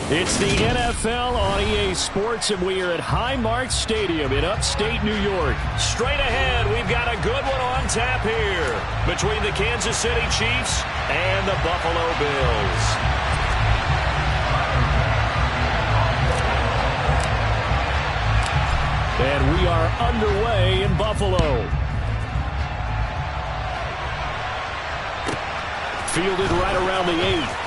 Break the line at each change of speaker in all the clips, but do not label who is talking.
It's the NFL on EA Sports, and we are at Highmark Stadium in upstate New York. Straight ahead, we've got a good one on tap here between the Kansas City Chiefs and the Buffalo Bills. And we are underway in Buffalo. Fielded right around the 8.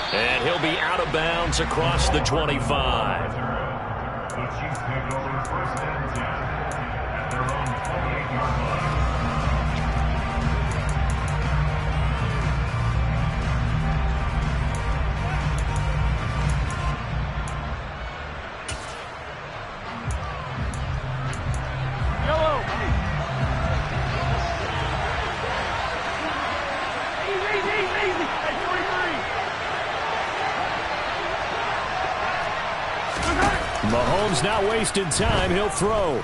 And he'll be out of bounds across the 25.
The Chiefs take over first and 10 at their own 28-yard line.
Mahomes not wasting time. He'll throw.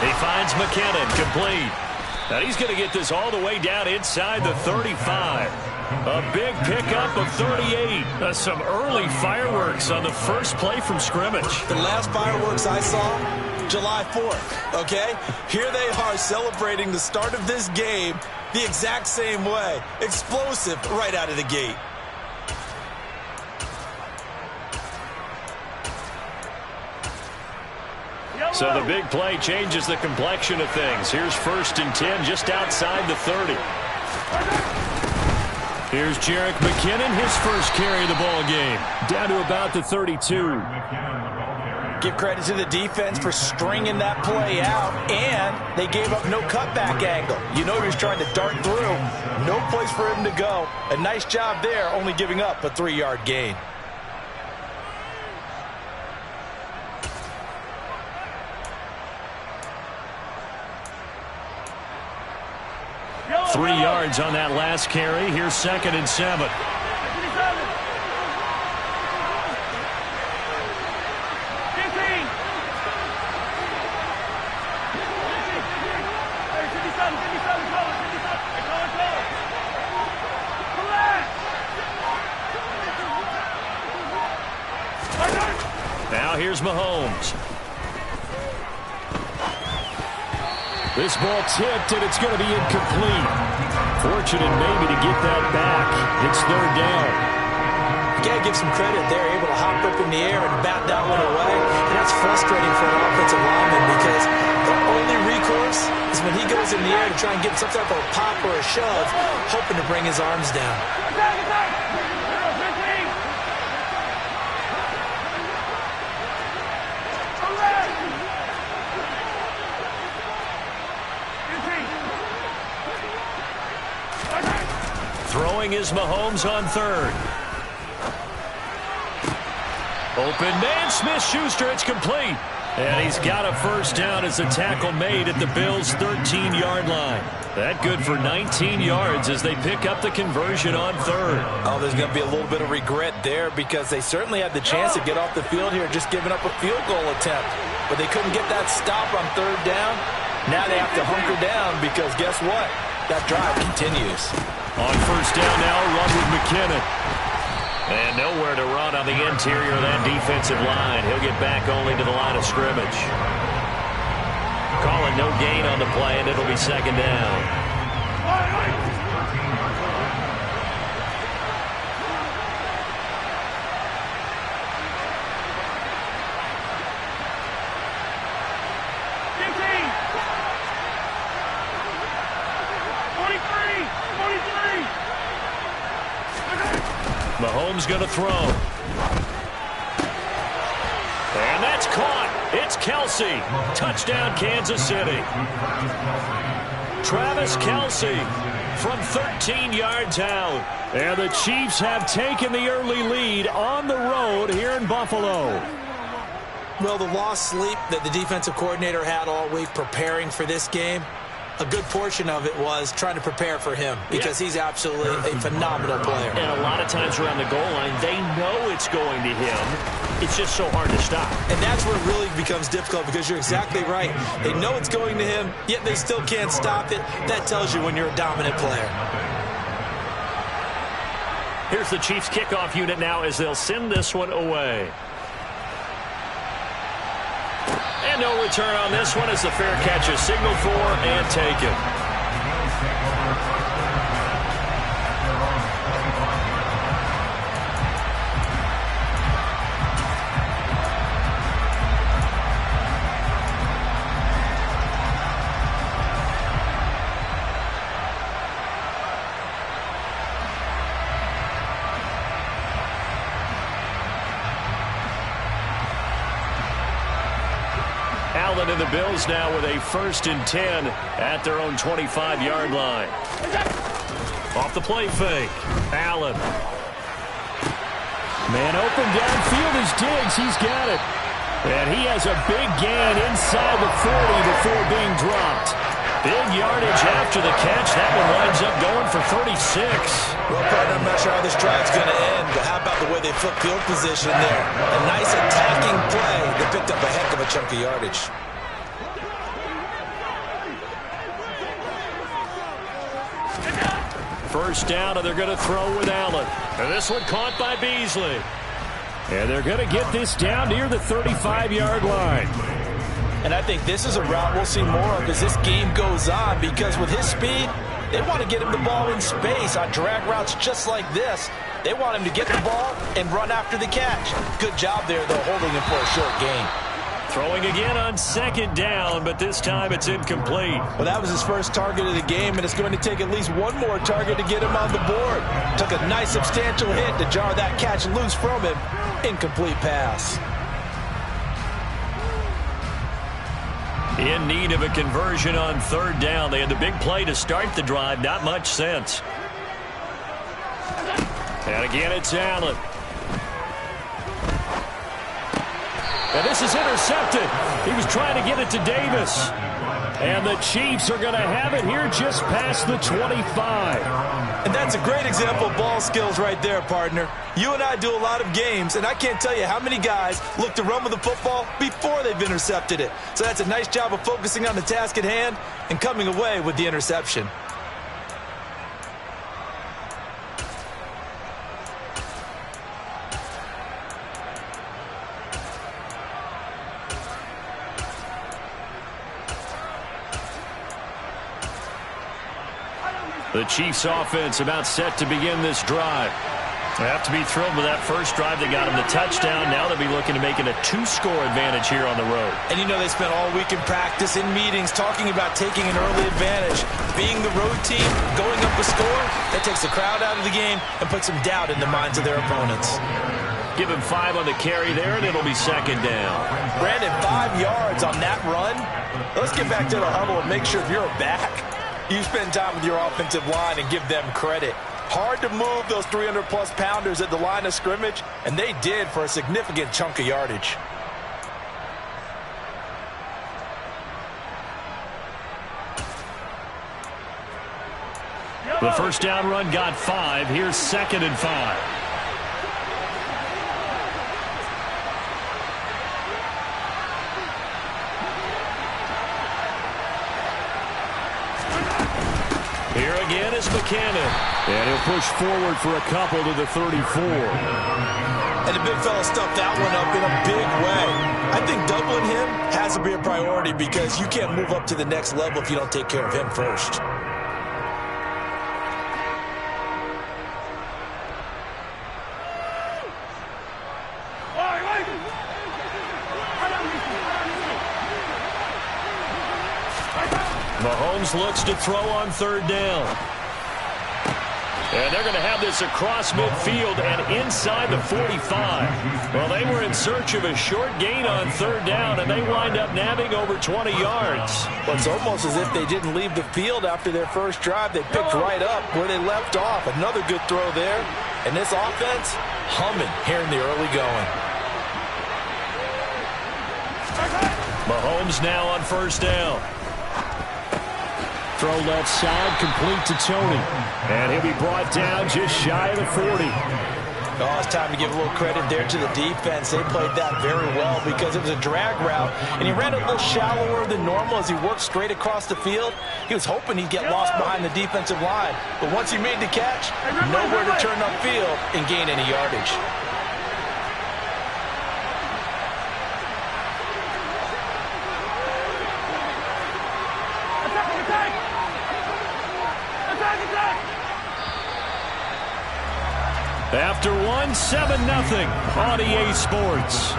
He finds McKinnon complete. Now he's going to get this all the way down inside the 35. A big pickup of 38. Some early fireworks on the first play from scrimmage.
The last fireworks I saw, July 4th, okay? Here they are celebrating the start of this game the exact same way. Explosive right out of the gate.
So the big play changes the complexion of things. Here's first and 10 just outside the 30. Here's Jerick McKinnon, his first carry of the ball game. Down to about the 32.
Give credit to the defense for stringing that play out, and they gave up no cutback angle. You know he was trying to dart through. No place for him to go. A nice job there, only giving up a 3-yard gain.
3 yards on that last carry. Here's second and 7. Now here's Mahomes. This ball tipped, and it's going to be incomplete. Fortunate maybe to get that back. It's third down.
You got to give some credit. They're able to hop up in the air and bat that one away. And that's frustrating for an offensive lineman because the only recourse is when he goes in the air to try and get some type of a pop or a shove, hoping to bring his arms down.
Throwing is Mahomes on third. Open man, Smith-Schuster, it's complete. And he's got a first down as a tackle made at the Bills' 13-yard line. That good for 19 yards as they pick up the conversion on third.
Oh, there's going to be a little bit of regret there because they certainly had the chance to get off the field here just giving up a field goal attempt. But they couldn't get that stop on third down. Now they have to hunker down because guess what? That drive continues.
On first down now, run with McKinnon. And nowhere to run on the interior of that defensive line. He'll get back only to the line of scrimmage. Calling no gain on the play, and it'll be second down. Mahomes going to throw. And that's caught. It's Kelce. Touchdown, Kansas City. Travis Kelce from 13 yards out. And the Chiefs have taken the early lead on the road here in Buffalo.
Well, the lost sleep that the defensive coordinator had all week preparing for this game, a good portion of it was trying to prepare for him because he's absolutely a phenomenal player.
And a lot of times around the goal line, they know it's going to him. It's just so hard to stop.
And that's where it really becomes difficult because you're exactly right. They know it's going to him, yet they still can't stop it. That tells you when you're a dominant player.
Here's the Chiefs kickoff unit now as they'll send this one away. And no return on this one as the fair catch is signaled for and taken. Allen and the Bills now with a 1st and 10 at their own 25-yard line. Off the play fake. Allen.
Man open downfield is Diggs. He's got it. And he has a big gain inside the 40 before being dropped. Big yardage after the catch. That one winds up going for 36.
Well, partner, I'm not sure how this drive's going to end, but how about the way they flip field position there? A nice attacking play that picked up a heck of a chunk of yardage.
First down, and they're going to throw with Allen. And this one caught by Beasley.
And they're going to get this down near the 35-yard line.
And I think this is a route we'll see more of as this game goes on, because with his speed, they want to get him the ball in space on drag routes just like this. They want him to get the ball and run after the catch. Good job there, though, holding him for a short gain.
Throwing again on 2nd down, but this time it's incomplete.
Well, that was his first target of the game, and it's going to take at least one more target to get him on the board. Took a nice substantial hit to jar that catch loose from him. Incomplete pass.
In need of a conversion on 3rd down. They had the big play to start the drive. Not much sense. And again, it's Allen. And this is intercepted. He was trying to get it to Davis. And the Chiefs are going to have it here just past the 25.
And that's a great example of ball skills right there, partner. You and I do a lot of games, and I can't tell you how many guys look to run with the football before they've intercepted it. So that's a nice job of focusing on the task at hand and coming away with the interception.
The Chiefs offense about set to begin this drive. They have to be thrilled with that first drive. They got them the touchdown. Now they'll be looking to make it a 2-score advantage here on the road.
And you know they spent all week in practice, in meetings, talking about taking an early advantage. Being the road team, going up a score, that takes the crowd out of the game and puts some doubt in the minds of their opponents.
Give him 5 on the carry there, and it'll be 2nd down.
Brandon, 5 yards on that run. Let's get back to the huddle and make sure if you're a back, you spend time with your offensive line and give them credit. Hard to move those 300-plus pounders at the line of scrimmage, and they did for a significant chunk of yardage.
The first down run got 5. Here's 2nd and 5. Here again is Buchanan.
And he'll push forward for a couple to the 34.
And the big fella stuffed that one up in a big way. I think doubling him has to be a priority because you can't move up to the next level if you don't take care of him first.
Mahomes looks to throw on 3rd down. And they're going to have this across midfield and inside the 45. Well, they were in search of a short gain on 3rd down, and they wind up nabbing over 20 yards.
Well, it's almost as if they didn't leave the field after their first drive. They picked right up where they left off. Another good throw there. And this offense, humming here in the early going.
Mahomes now on 1st down.
Throw left side, complete to Tony. And he'll be brought down just shy of the 40.
Oh, it's time to give a little credit there to the defense. They played that very well because it was a drag route, and he ran a little shallower than normal as he worked straight across the field. He was hoping he'd get lost behind the defensive line, but once he made the catch, nowhere to turn upfield and gain any yardage.
After one, 7-0 on EA Sports.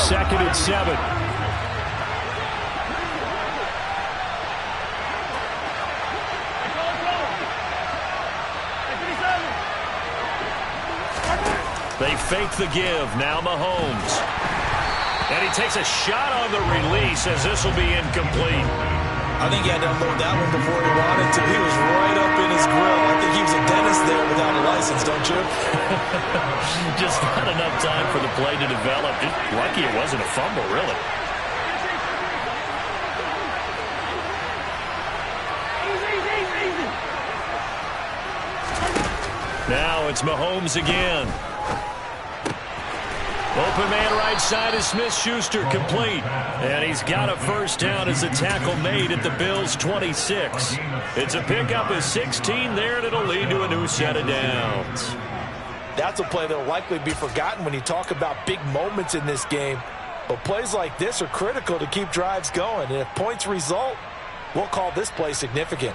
Second and 7. They fake the give. Now Mahomes. And he takes a shot on the release as this will be incomplete.
I think he had to unload that one before he wanted to. He was right up in his grill. I think he was a dentist there without a license, don't you?
Just not enough time for the play to develop. Just lucky it wasn't a fumble, really. Now it's Mahomes again. Open man right side is Smith-Schuster, complete. And he's got a first down as the tackle made at the Bills' 26. It's a pickup of 16 there, and it'll lead to a new set of downs.
That's a play that will likely be forgotten when you talk about big moments in this game. But plays like this are critical to keep drives going. And if points result, we'll call this play significant.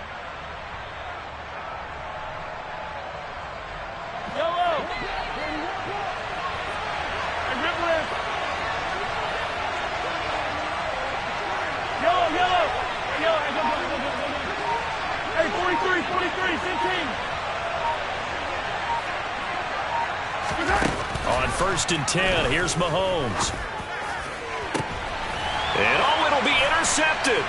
On first and 10, here's Mahomes. And it'll be intercepted.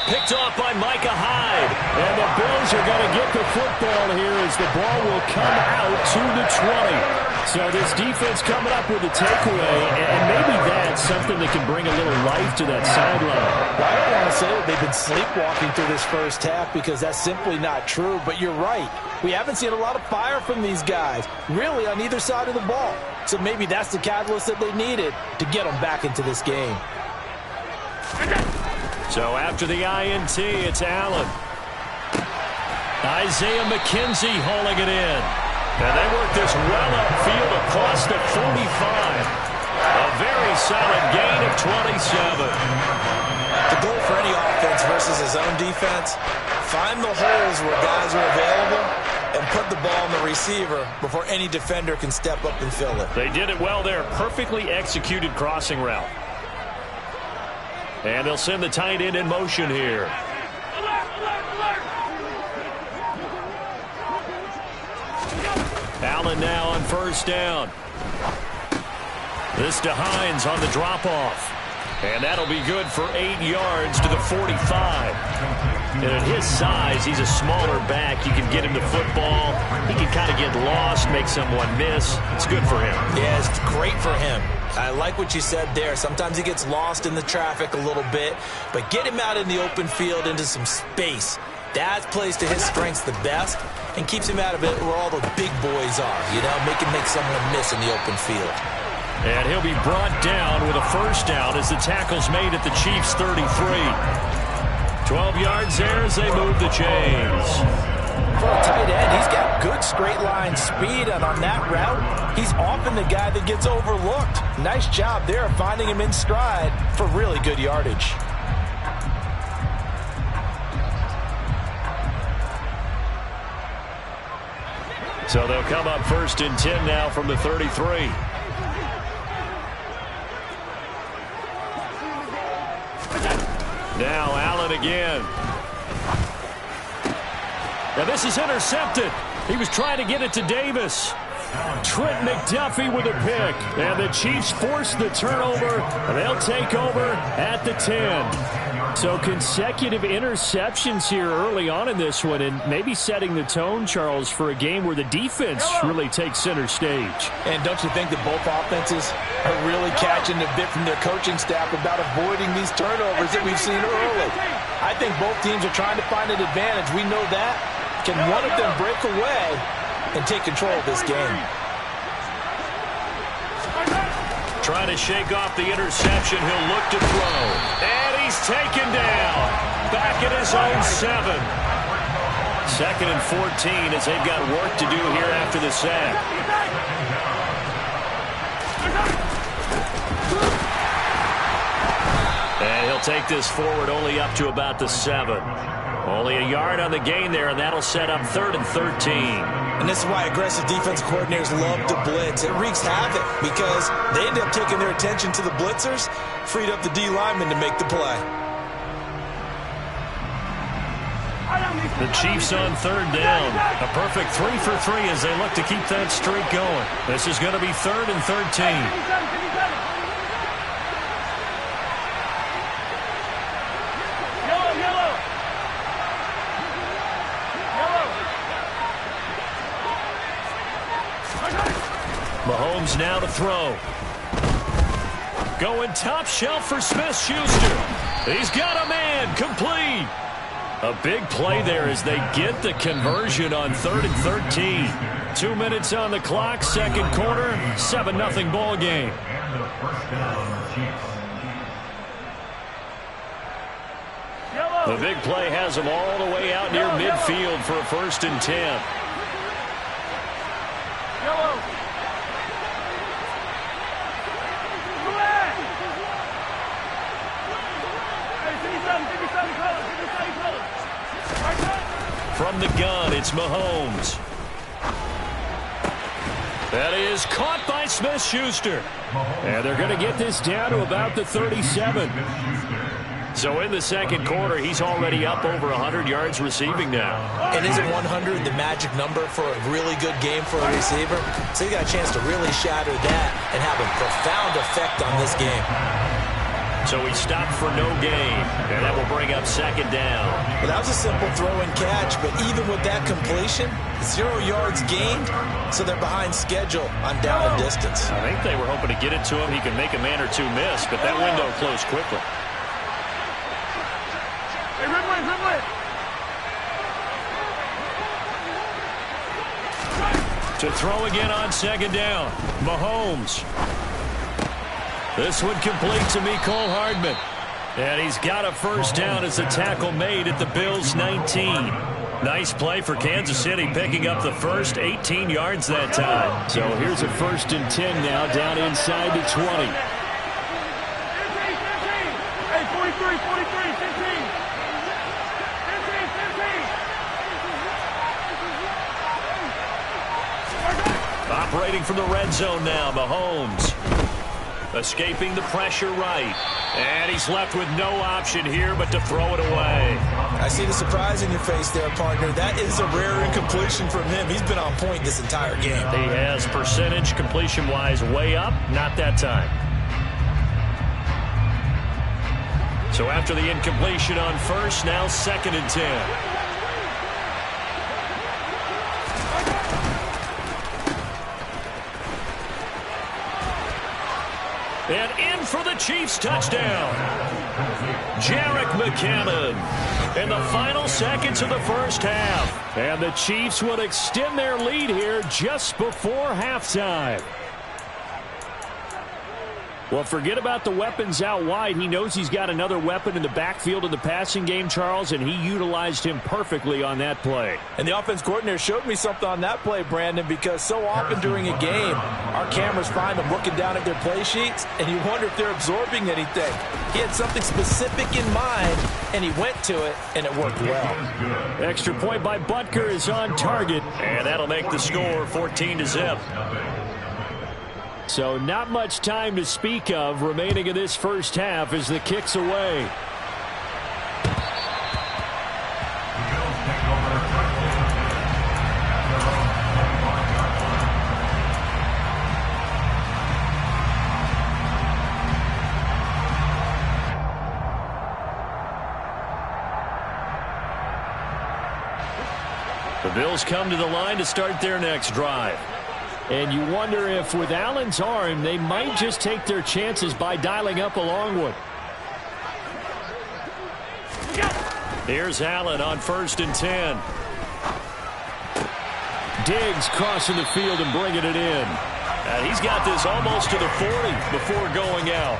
Picked off by Micah Hyde.
And the Bills are going to get the football here as the ball will come out to the 20. So this defense coming up with a takeaway, and maybe that's something that can bring a little life to that sideline.
Well, I don't want to say that they've been sleepwalking through this first half because that's simply not true, but you're right. We haven't seen a lot of fire from these guys, really on either side of the ball. So maybe that's the catalyst that they needed to get them back into this game.
So after the INT, it's Allen. Isaiah McKenzie hauling it in. And they work this well upfield across the 45. A very solid gain of 27.
The goal for any offense versus his own defense, find the holes where guys are available and put the ball on the receiver before any defender can step up and fill it.
They did it well there. Perfectly executed crossing route. And they'll send the tight end in motion here. Allen now on first down. This to Hines on the drop-off. And that'll be good for 8 yards to the 45. And at his size, he's a smaller back. You can get him the football. He can kind of get lost, make someone miss. It's good for him.
Yeah, it's great for him. I like what you said there. Sometimes he gets lost in the traffic a little bit, but get him out in the open field into some space. That plays to his strengths the best and keeps him out of it where all the big boys are, you know, make someone miss in the open field.
And he'll be brought down with a first down as the tackle's made at the Chiefs' 33. 12 yards there as they move the chains.
For a tight end, he's got good straight line speed, and on that route, he's often the guy that gets overlooked. Nice job there of finding him in stride for really good yardage.
So they'll come up first and 10 now from the 33. Now Allen again. Now this is intercepted. He was trying to get it to Davis. Trent McDuffie with a pick. And the Chiefs force the turnover. They'll take over at the 10.
So consecutive interceptions here early on in this one, and maybe setting the tone, Charles, for a game where the defense really takes center stage.
And don't you think that both offenses are really catching a bit from their coaching staff about avoiding these turnovers that we've seen early? I think both teams are trying to find an advantage. We know that. Can one of them break away and take control of this game?
Trying to shake off the interception. He'll look to throw. And he's taken down. Back at his own 7. 2nd and 14 as they've got work to do here after the sack. And he'll take this forward only up to about the 7. Only a yard on the gain there, and that'll set up 3rd and 13.
And this is why aggressive defensive coordinators love to blitz. It wreaks havoc because they end up taking their attention to the blitzers, freed up the D lineman to make the play.
The Chiefs on 3rd down. A perfect 3 for 3 as they look to keep that streak going. This is going to be 3rd and 13. Mahomes now to throw. Going top shelf for Smith-Schuster. He's got a man. Complete. A big play there as they get the conversion on 3rd and 13. 2 minutes on the clock, 2nd quarter, 7-0 ball game.
And the first down, Chiefs.
The big play has them all the way out near midfield for a 1st and 10. From the gun, it's Mahomes. That is caught by Smith-Schuster.
And they're going to get this down to about the 37.
So in the 2nd quarter, he's already up over 100 yards receiving now.
And isn't 100 the magic number for a really good game for a receiver? So you got a chance to really shatter that and have a profound effect on this game.
So he stopped for no gain, and that will bring up 2nd down.
Well, that was a simple throw and catch, but even with that completion, 0 yards gained, so they're behind schedule on down and distance.
I think they were hoping to get it to him. He could make a man or two miss, but that window closed quickly. To throw again on 2nd down. Mahomes. This one complete to Mecole Hardman. And he's got a 1st down as the tackle made at the Bills' 19. Nice play for Kansas City, picking up the first 18 yards that time.
So here's a 1st and 10 now, down inside the 20.
Hey, 43, 15.
Operating from the red zone now, Mahomes. Escaping the pressure right. And he's left with no option here but to throw it away.
I see the surprise in your face there, partner. That is a rare incompletion from him. He's been on point this entire game.
He has percentage completion-wise way up. Not that time. So after the incompletion on 1st, now 2nd and 10. And in for the Chiefs touchdown. Jerick McKinnon in the final seconds of the 1st half.
And the Chiefs will extend their lead here just before halftime. Well, forget about the weapons out wide. He knows he's got another weapon in the backfield in the passing game, Charles, and he utilized him perfectly on that play.
And the offense coordinator showed me something on that play, Brandon, because so often during a game, our cameras find them looking down at their play sheets, and you wonder if they're absorbing anything. He had something specific in mind, and he went to it, and it worked well.
Extra point by Butker is on target.
And that'll make the score 14-0.
So not much time to speak of remaining in this 1st half as the kick's away.
The Bills come to the line to start their next drive.
And you wonder if with Allen's arm, they might just take their chances by dialing up a long one.
Here's Allen on 1st and 10.
Diggs crossing the field and bringing it in.
And he's got this almost to the 40 before going out.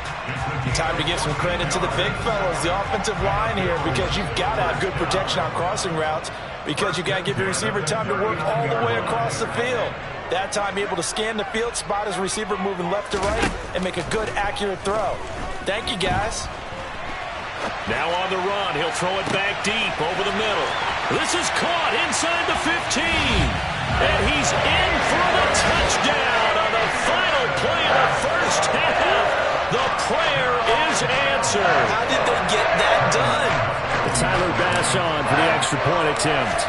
Time to give some credit to the big fellas, the offensive line here, because you've got to have good protection on crossing routes, because you got to give your receiver time to work all the way across the field. That time, able to scan the field, spot his receiver moving left to right, and make a good, accurate throw. Thank you, guys.
Now on the run, he'll throw it back deep over the middle. This is caught inside the 15. And he's in for the touchdown on the final play of the first half. The prayer is answered.
How did they get that done?
Tyler Bass on for the extra point attempt.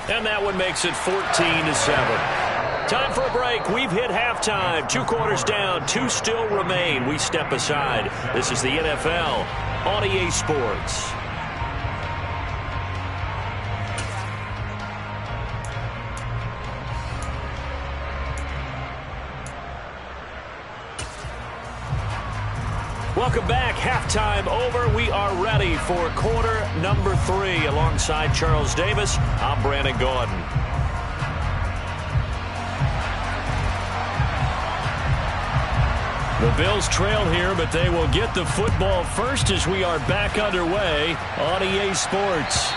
And that one makes it 14-7. Time for a break. We've hit halftime. 2 quarters down. 2 still remain. We step aside. This is the NFL on EA Sports. Welcome back. Halftime over. We are ready for quarter number 3. Alongside Charles Davis, I'm Brandon Gordon. The Bills trail here, but they will get the football first as we are back underway on EA Sports.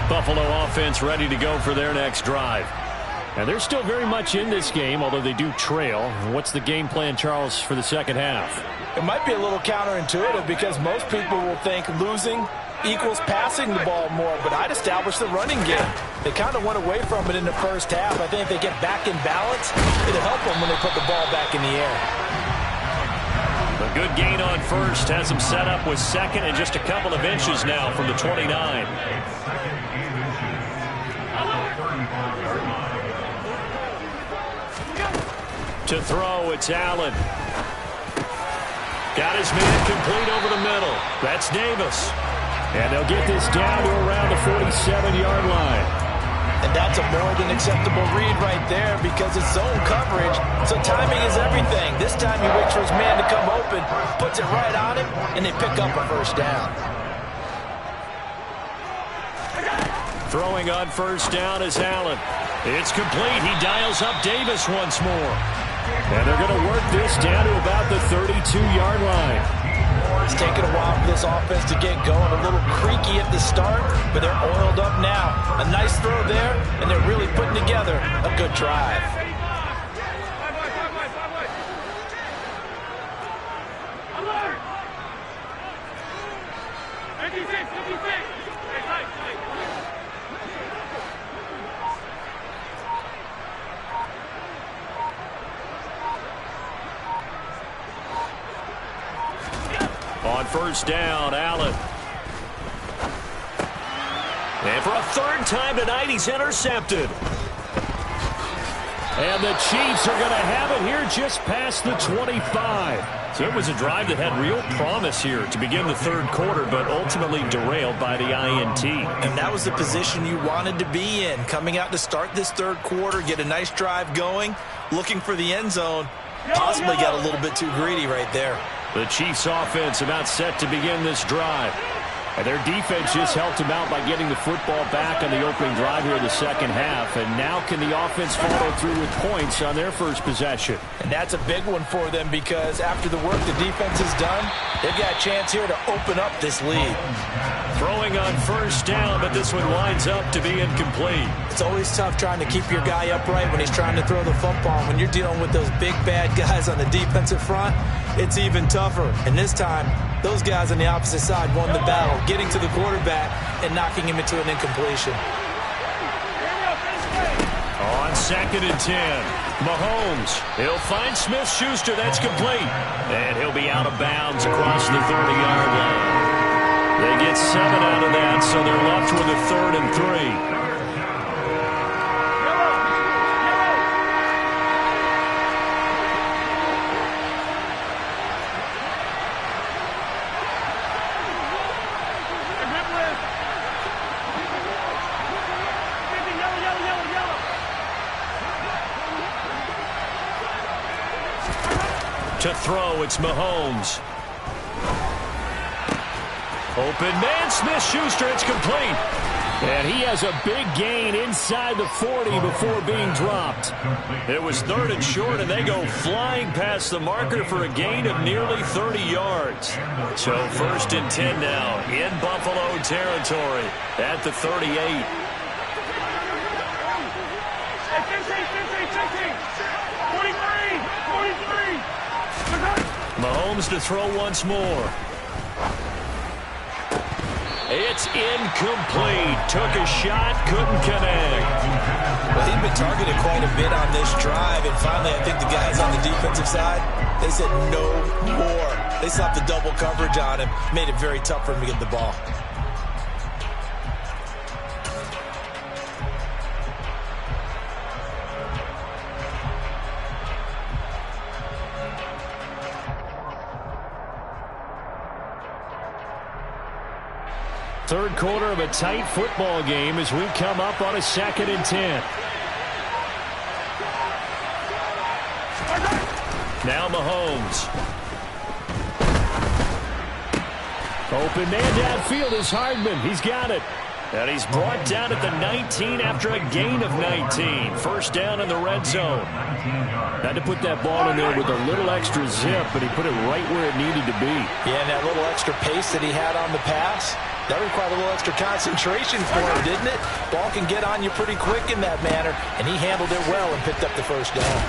Buffalo offense ready to go for their next drive.
And they're still very much in this game, although they do trail. What's the game plan, Charles, for the second half?
It might be a little counterintuitive because most people will think losing equals passing the ball more, but I'd establish the running game. They kind of went away from it in the first half. I think if they get back in balance, it'll help them when they put the ball back in the air.
A good gain on first has him set up with second and just a couple of inches now from the 29. To throw, it's Allen. Got his man complete over the middle. That's Davis.
And they'll get this down to around the 47-yard line.
And that's a more than acceptable read right there because it's zone coverage, so timing is everything. This time he waits for his man to come open, puts it right on him, and they pick up a first down.
Throwing on first down is Allen. It's complete. He dials up Davis once more.
And they're going to work this down to about the 32-yard line.
It's taken a while for this offense to get going. A little creaky at the start, but they're oiled up now. A nice throw there, and they're really putting together a good drive.
On first down, Allen. And for a third time tonight, he's intercepted.
And the Chiefs are going to have it here just past the 25.
So it was a drive that had real promise here to begin the third quarter, but ultimately derailed by the INT.
And that was the position you wanted to be in. Coming out to start this third quarter, get a nice drive going, looking for the end zone. Possibly got a little bit too greedy right there.
The Chiefs offense about set to begin this drive.
And their defense just helped them out by getting the football back on the opening drive here in the second half. And now can the offense follow through with points on their first possession?
And that's a big one for them because after the work the defense has done, they've got a chance here to open up this lead.
Throwing on first down, but this one winds up to be incomplete.
It's always tough trying to keep your guy upright when he's trying to throw the football. When you're dealing with those big, bad guys on the defensive front, it's even tougher. And this time, those guys on the opposite side won the battle about getting to the quarterback and knocking him into an incompletion.
On 2nd and 10, Mahomes. He'll find Smith-Schuster. That's complete. And he'll be out of bounds across the 30-yard line. They get 7 out of that, so they're left with a 3rd and 3. To throw, it's Mahomes. Open man, Smith-Schuster, it's complete.
And he has a big gain inside the 40 before being dropped.
It was 3rd and short, and they go flying past the marker for a gain of nearly 30 yards. So 1st and 10 now in Buffalo territory at the 38. Mahomes to throw once more. It's incomplete. Took a shot, couldn't connect.
Well, he'd been targeted quite a bit on this drive, and finally I think the guys on the defensive side, they said no more. They slapped the double coverage on him, made it very tough for him to get the ball.
Third quarter of a tight football game as we come up on a 2nd and 10.
Now Mahomes.
Open man downfield is Hardman. He's got it.
And he's brought down at the 19 after a gain of 19. First down in the red zone.
Had to put that ball in there with a little extra zip, but he put it right where it needed to be.
Yeah, and that little extra pace that he had on the pass, that required a little extra concentration for him, didn't it? Ball can get on you pretty quick in that manner, and he handled it well and picked up the first down.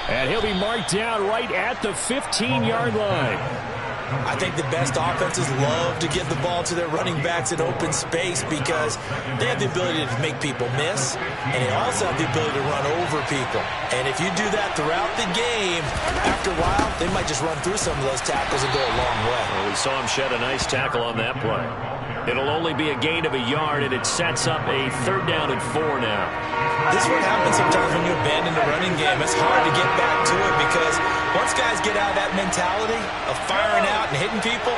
And he'll be marked down right at the 15-yard line.
I think the best offenses love to get the ball to their running backs in open space because they have the ability to make people miss, and they also have the ability to run over people. And if you do that throughout the game, after a while, they might just run through some of those tackles and go a long way.
Well, we saw him shed a nice tackle on that play. It'll only be a gain of a yard, and it sets up a 3rd down and 4 now.
This is what happens sometimes when you abandon the running game. It's hard to get back to it because once guys get out of that mentality of firing out and hitting people,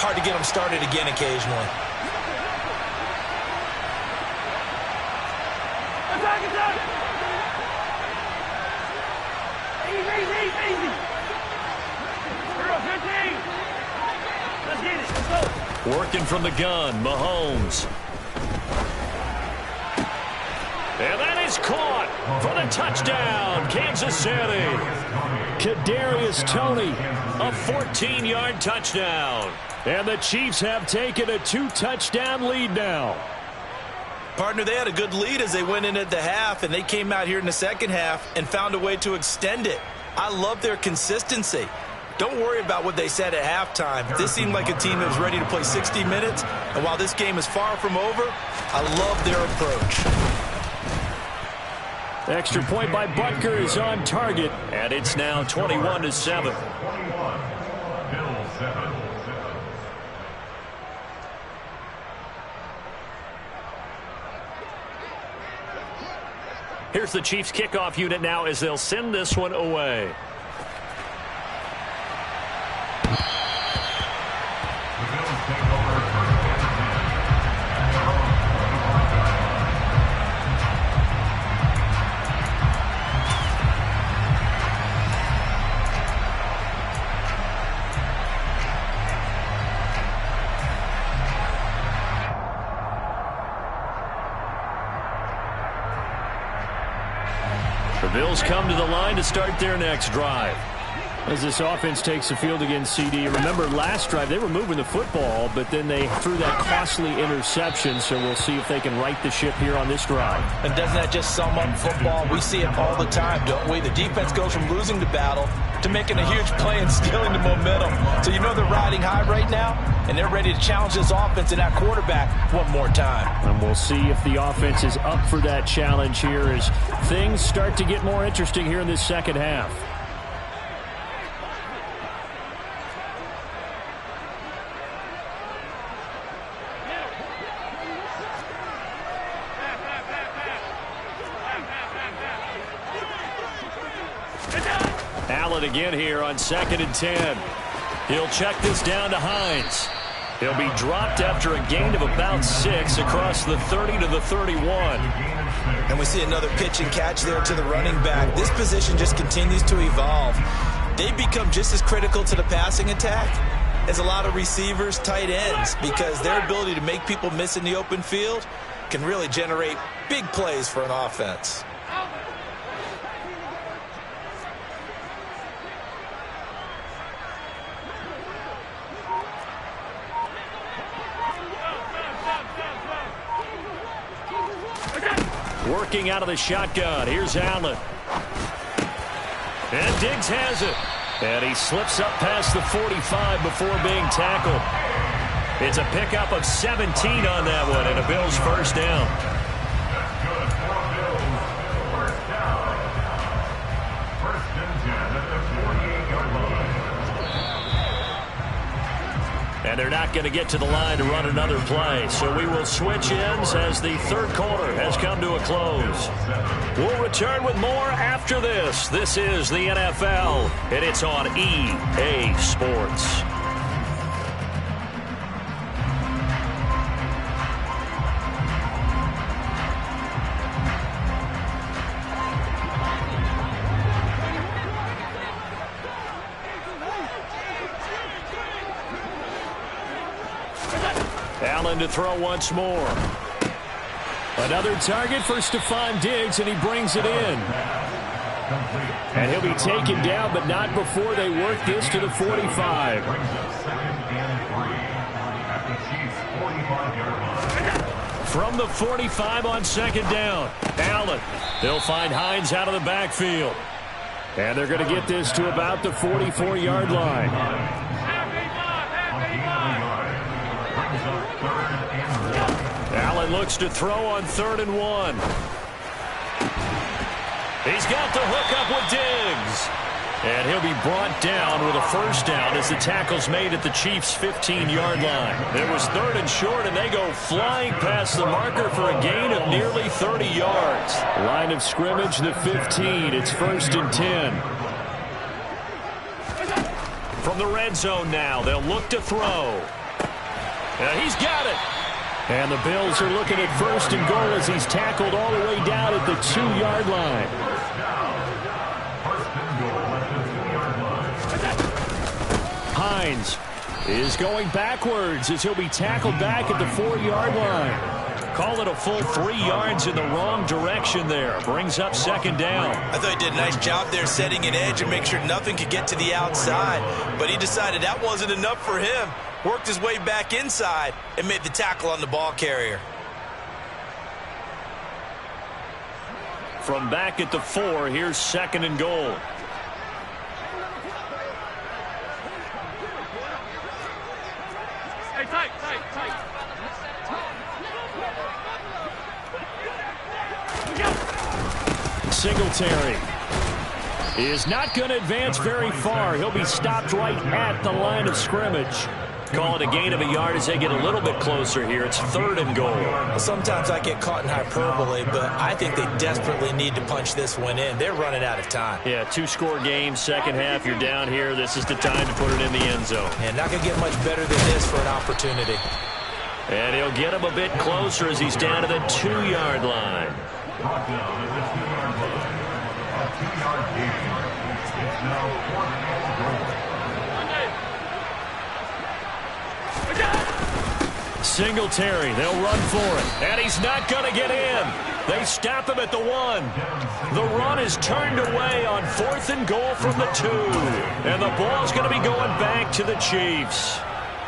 hard to get them started again occasionally.
Attack, attack! Easy, easy! Girl, 15! Let's get it, let's go!
Working from the gun, Mahomes. And that is caught for the touchdown, Kansas City.
Kadarius Toney.
A 14-yard touchdown.
And the Chiefs have taken a 2-touchdown lead now.
Partner, they had a good lead as they went in at the half, and they came out here in the second half and found a way to extend it. I love their consistency. Don't worry about what they said at halftime. This seemed like a team that was ready to play 60 minutes, and while this game is far from over, I love their approach.
Extra point by Butker is on target.
And it's now 21-7. Here's the Chiefs kickoff unit now as they'll send this one away. The Bills come to the line to start their next drive.
As this offense takes the field against CD, remember last drive they were moving the football, but then they threw that costly interception, so we'll see if they can right the ship here on this drive.
And doesn't that just sum up football? We see it all the time, don't we? The defense goes from losing the battle to making a huge play and stealing the momentum. So you know they're riding high right now, and they're ready to challenge this offense and that quarterback one more time.
And we'll see if the offense is up for that challenge here as things start to get more interesting here in this second half. Allen again here on 2nd and 10. He'll check this down to Hines. He'll be dropped after a gain of about 6 across the 30 to the 31.
And we see another pitch and catch there to the running back. This position just continues to evolve. They become just as critical to the passing attack as a lot of receivers, tight ends, because their ability to make people miss in the open field can really generate big plays for an offense.
Working out of the shotgun. Here's Allen. And Diggs has it. And he slips up past the 45 before being tackled. It's a pickup of 17 on that one, and a Bills first down.
Good for Bills. First down. First and 10 at the 48-yard line.
And they're not going to get to the line to run another play. So we will switch ends as the third quarter has come to a close. We'll return with more after this. This is the NFL, and it's on EA Sports. Allen to throw once more. Another target for Stephon Diggs, and he brings it in. And he'll be taken down, but not before they work this to the 45. From the 45 on 2nd down, Allen. They'll find Hines out of the backfield. And they're going to get this to about the 44-yard line. Allen looks to throw on 3rd and 1. He's got the hook up with Diggs. And he'll be brought down with a first down as the tackle's made at the Chiefs' 15-yard line. It was 3rd and short, and they go flying past the marker for a gain of nearly 30 yards. Line of scrimmage, the 15. It's 1st and 10. From the red zone now, they'll look to throw. He's got it. And the Bills are looking at 1st and goal as he's tackled all the way down at the 2-yard line. Hines is going backwards as he'll be tackled back at the 4-yard line. Call it a full 3 yards in the wrong direction there. Brings up 2nd down.
I thought he did a nice job there setting an edge and make sure nothing could get to the outside. But he decided that wasn't enough for him. Worked his way back inside and made the tackle on the ball carrier.
From back at the 4, here's 2nd and goal.
Hey, tight.
Singletary is not going to advance very far. He'll be stopped right at the line of scrimmage. Call it a gain of a yard as they get a little bit closer here. It's 3rd and goal.
Well, sometimes I get caught in hyperbole, but I think they desperately need to punch this one in. They're running out of time.
Yeah, 2-score game, second half. You're down here. This is the time to put it in the end zone.
And not going to get much better than this for an opportunity.
And he'll get him a bit closer as he's down to the 2-yard line.
Brought down at the 2-yard line. A 2-yard gain. It's now 4th and goal.
Singletary, they'll run for it. And he's not going to get in. They stop him at the 1. The run is turned away on 4th and goal from the 2. And the ball's going to be going back to the Chiefs.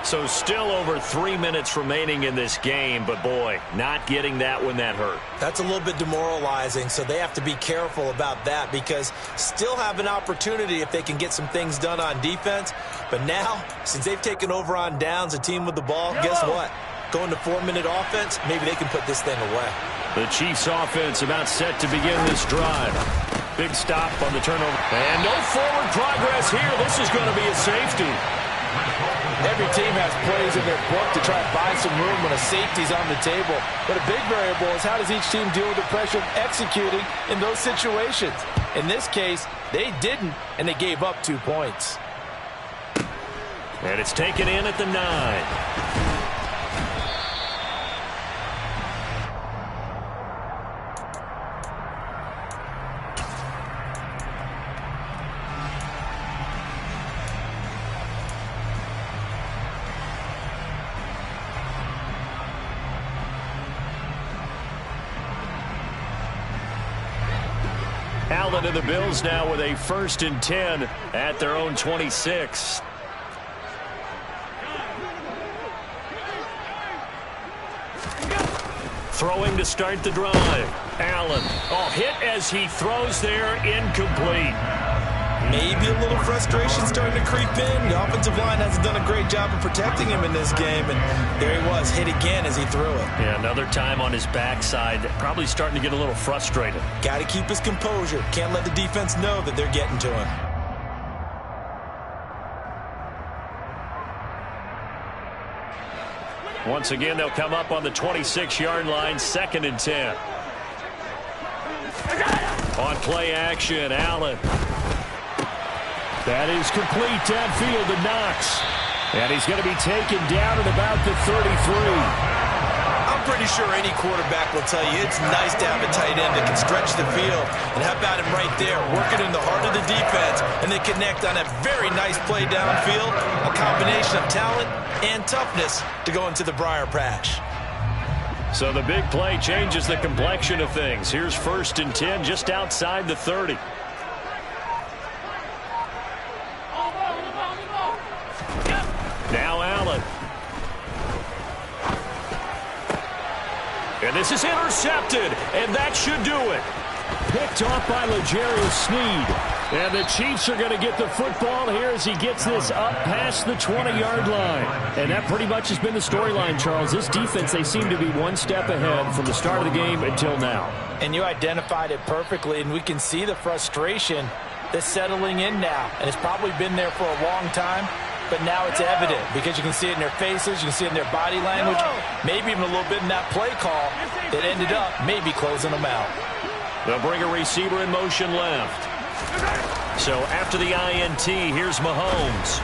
So still over 3 minutes remaining in this game, but boy, not getting that when that hurt.
That's a little bit demoralizing, so they have to be careful about that because still have an opportunity if they can get some things done on defense. But now, since they've taken over on downs, a team with the ball, guess what? Going to 4-minute offense, maybe they can put this thing away.
The Chiefs offense about set to begin this drive. Big stop on the turnover. And no forward progress here. This is going to be a safety.
Every team has plays in their book to try and buy some room when a safety's on the table. But a big variable is how does each team deal with the pressure of executing in those situations. In this case, they didn't, and they gave up 2 points.
And it's taken in at the 9. Allen and the Bills now with a 1st and 10 at their own 26. Throwing to start the drive. Allen. Oh, hit as he throws there. Incomplete.
Maybe a little frustration starting to creep in. The offensive line hasn't done a great job of protecting him in this game, and there he was, hit again as he threw it.
Yeah, another time on his backside, probably starting to get a little frustrated.
Got to keep his composure. Can't let the defense know that they're getting to him.
Once again, they'll come up on the 26-yard line, 2nd and 10. On play action, Allen. That is complete downfield to Knox. And he's going to be taken down at about the 33.
I'm pretty sure any quarterback will tell you it's nice to have a tight end that can stretch the field. And how about him right there, working in the heart of the defense, and they connect on a very nice play downfield, a combination of talent and toughness to go into the briar patch.
So the big play changes the complexion of things. Here's 1st and 10 just outside the 30. Now Allen. And this is intercepted, and that should do it. Picked off by L'Jarius Sneed. And the Chiefs are going to get the football here as he gets this up past the 20-yard line. And that pretty much has been the storyline, Charles. This defense, they seem to be one step ahead from the start of the game until now.
And you identified it perfectly, and we can see the frustration that's settling in now. And it's probably been there for a long time, but now it's evident because you can see it in their faces, you can see it in their body language, maybe even a little bit in that play call that ended up maybe closing them out.
They'll bring a receiver in motion left. So after the INT, here's Mahomes.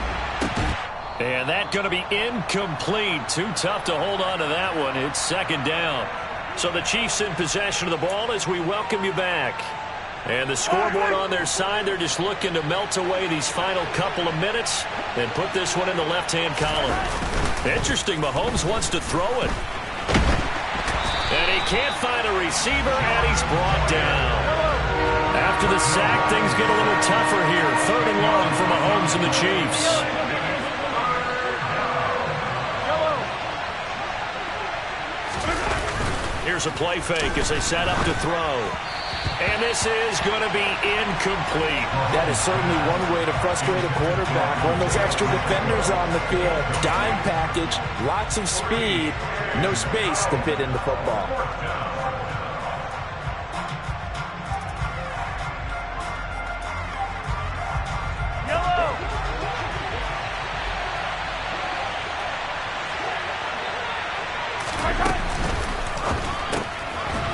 And that's going to be incomplete. Too tough to hold on to that one. It's 2nd down. So the Chiefs in possession of the ball as we welcome you back. And the scoreboard on their side, they're just looking to melt away these final couple of minutes and put this one in the left-hand column. Interesting, Mahomes wants to throw it. And he can't find a receiver, and he's brought down. After the sack, things get a little tougher here. 3rd and long for Mahomes and the Chiefs. Here's a play fake as they set up to throw. And this is going to be incomplete.
That is certainly one way to frustrate a quarterback. Run those extra defenders on the field. Dime package, lots of speed, no space to fit in the football.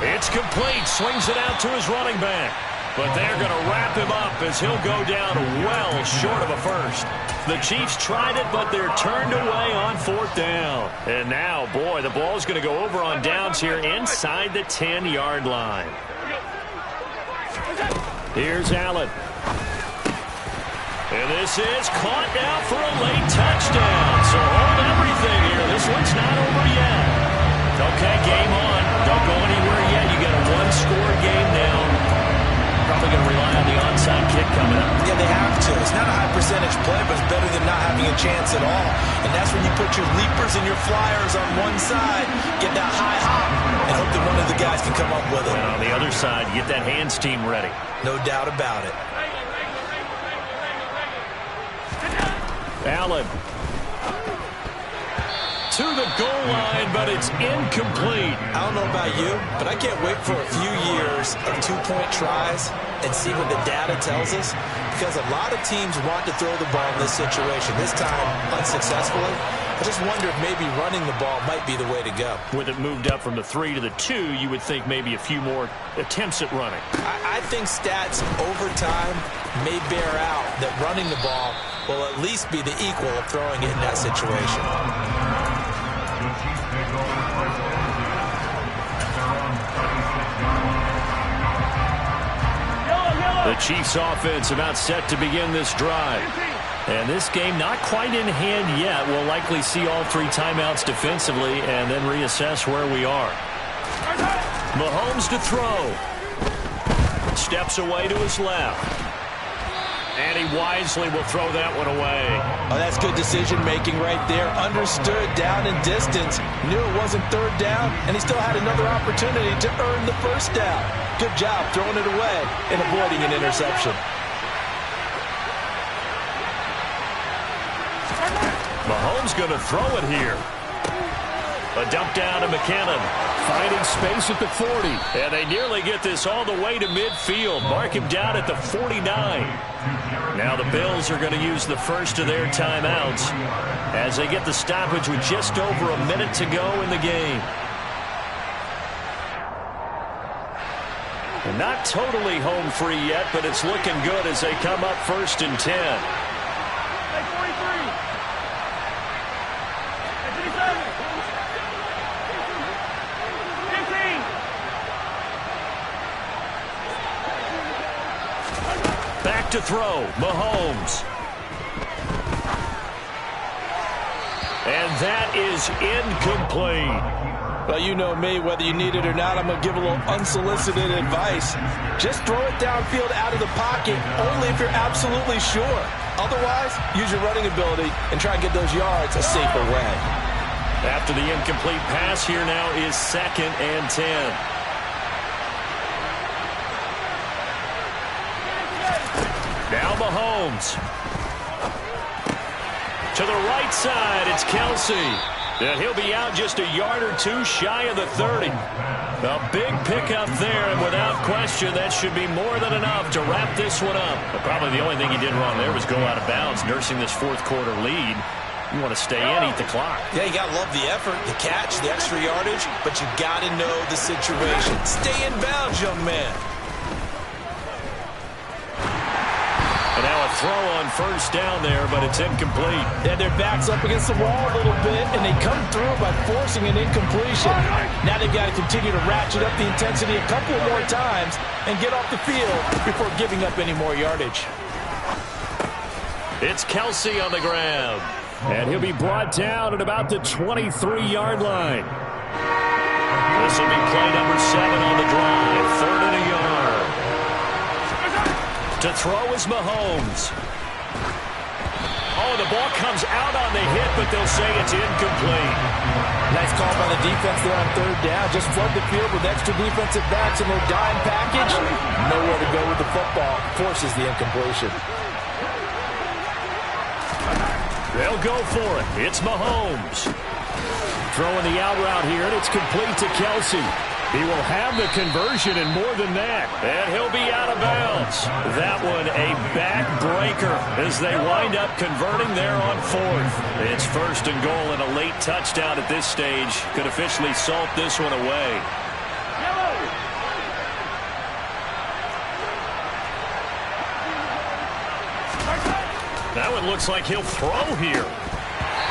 It's complete. Swings it out to his running back. But they're going to wrap him up as he'll go down well short of a first. The Chiefs tried it, but they're turned away on 4th down. And now, boy, the ball's going to go over on downs here inside the 10-yard line. Here's Allen. And this is caught now for a late touchdown. So hold everything here. This one's not over yet. Okay, game on. Don't go anywhere yet. You got a one-score game now. Probably going to rely on the onside kick coming up.
Yeah, they have to. It's not a high percentage play, but it's better than not having a chance at all. And that's when you put your your flyers on one side, get that high hop, and hope that one of the guys can come up with it.
And on the other side, get that hands team ready.
No doubt about it.
Allen. To the goal line, but it's incomplete.
I don't know about you, but I can't wait for a few years of two-point tries and see what the data tells us, because a lot of teams want to throw the ball in this situation. This time, unsuccessfully. I just wonder if maybe running the ball might be the way to go.
With it moved up from the 3 to the 2, you would think maybe a few more attempts at running.
I think stats over time may bear out that running the ball will at least be the equal of throwing it in that situation.
The Chiefs offense about set to begin this drive. And this game not quite in hand yet. We'll likely see all 3 timeouts defensively and then reassess where we are. Mahomes to throw. Steps away to his left. And he wisely will throw that one away.
Oh, that's good decision-making right there. Understood down and distance. Knew it wasn't third down, and he still had another opportunity to earn the first down. Good job throwing it away and avoiding an interception.
Mahomes going to throw it here. A dump down to McKinnon. Finding space at the 40. And they nearly get this all the way to midfield. Mark him down at the 49. Now the Bills are going to use the first of their timeouts as they get the stoppage with just over a minute to go in the game. And not totally home free yet, but it's looking good as they come up 1st and 10. Back to throw, Mahomes. And that is incomplete.
Well, you know me, whether you need it or not, I'm going to give a little unsolicited advice. Just throw it downfield out of the pocket, only if you're absolutely sure. Otherwise, use your running ability and try and get those yards a safer way.
After the incomplete pass, here now is 2nd and 10. Now Mahomes. To the right side, it's Kelsey. And he'll be out just a yard or 2 shy of the 30. A big pickup there, and without question, that should be more than enough to wrap this one up. But probably the only thing he did wrong there was go out of bounds, nursing this 4th quarter lead. You want to stay in, eat the clock.
Yeah, you got to love the effort, the catch, the extra yardage, but you got to know the situation. Stay in bounds, young man.
And now a throw on 1st down there, but it's incomplete.
Yeah, their back's up against the wall a little bit, and they come through by forcing an incompletion. Now they've got to continue to ratchet up the intensity a couple more times and get off the field before giving up any more yardage.
It's Kelsey on the ground. And he'll be brought down at about the 23-yard line. This will be play number 7 on the drive. 3rd and a yard. To throw is Mahomes. Oh, the ball comes out on the hit, but they'll say it's incomplete.
Nice call by the defense there on 3rd down. Just flood the field with extra defensive backs in their dime package. Nowhere to go with the football. Forces the incompletion.
They'll go for it. It's Mahomes. Throwing the out route here, and it's complete to Kelsey. He will have the conversion and more than that. And he'll be out of bounds. That one a backbreaker as they wind up converting there on 4th. It's 1st and goal, and a late touchdown at this stage could officially salt this one away. That one looks like he'll throw here.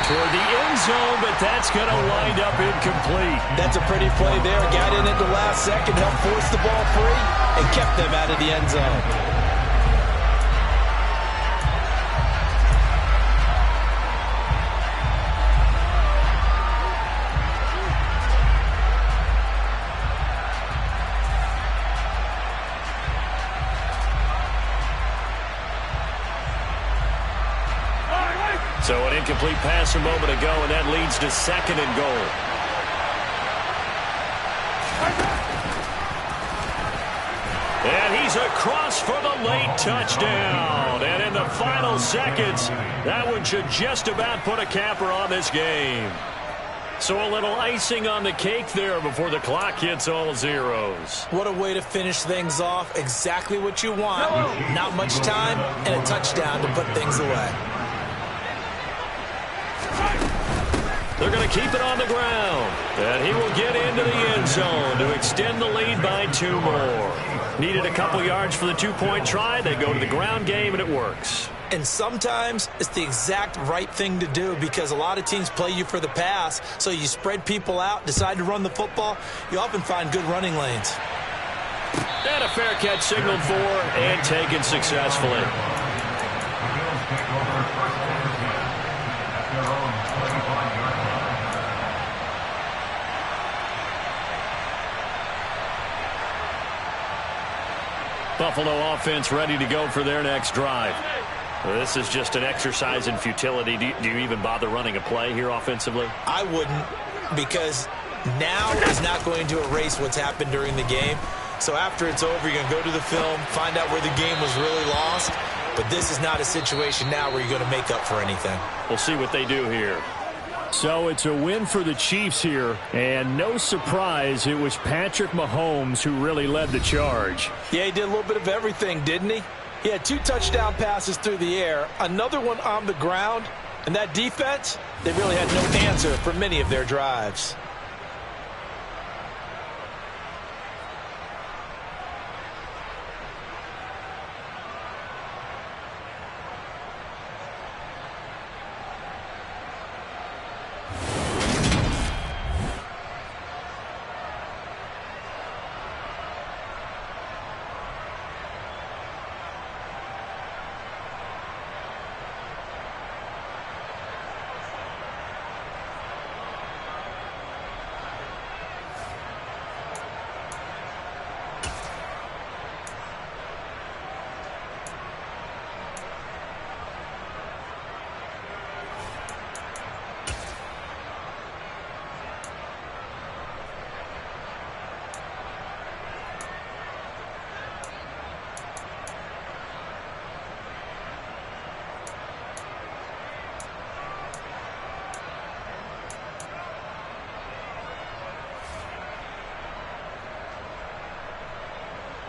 Toward the end zone, but that's going to wind up incomplete.
That's a pretty play there. Got in at the last second, helped force the ball free, and kept them out of the end zone.
So an incomplete pass a moment ago, and that leads to 2nd and goal. And he's across for the late touchdown. And in the final seconds, that one should just about put a capper on this game. So a little icing on the cake there before the clock hits all zeros.
What a way to finish things off. Exactly what you want. Not much time and a touchdown to put things away.
They're going to keep it on the ground. And he will get into the end zone to extend the lead by 2 more. Needed a couple yards for the 2-point try. They go to the ground game, and it works.
And sometimes it's the exact right thing to do because a lot of teams play you for the pass. So you spread people out, decide to run the football. You often find good running lanes.
And a fair catch signaled for and taken successfully.
The Bills take over 1st and 10 at their own 25-yard line.
Buffalo offense ready to go for their next drive. This is just an exercise in futility. Do you even bother running a play here offensively?
I wouldn't, because now is not going to erase what's happened during the game. So after it's over, you're going to go to the film, find out where the game was really lost. But this is not a situation now where you're going to make up for anything.
We'll see what they do here.
So it's a win for the Chiefs here, and no surprise, it was Patrick Mahomes who really led the charge.
Yeah, he did a little bit of everything, didn't he? He had 2 touchdown passes through the air, another one on the ground, and that defense, they really had no answer for many of their drives.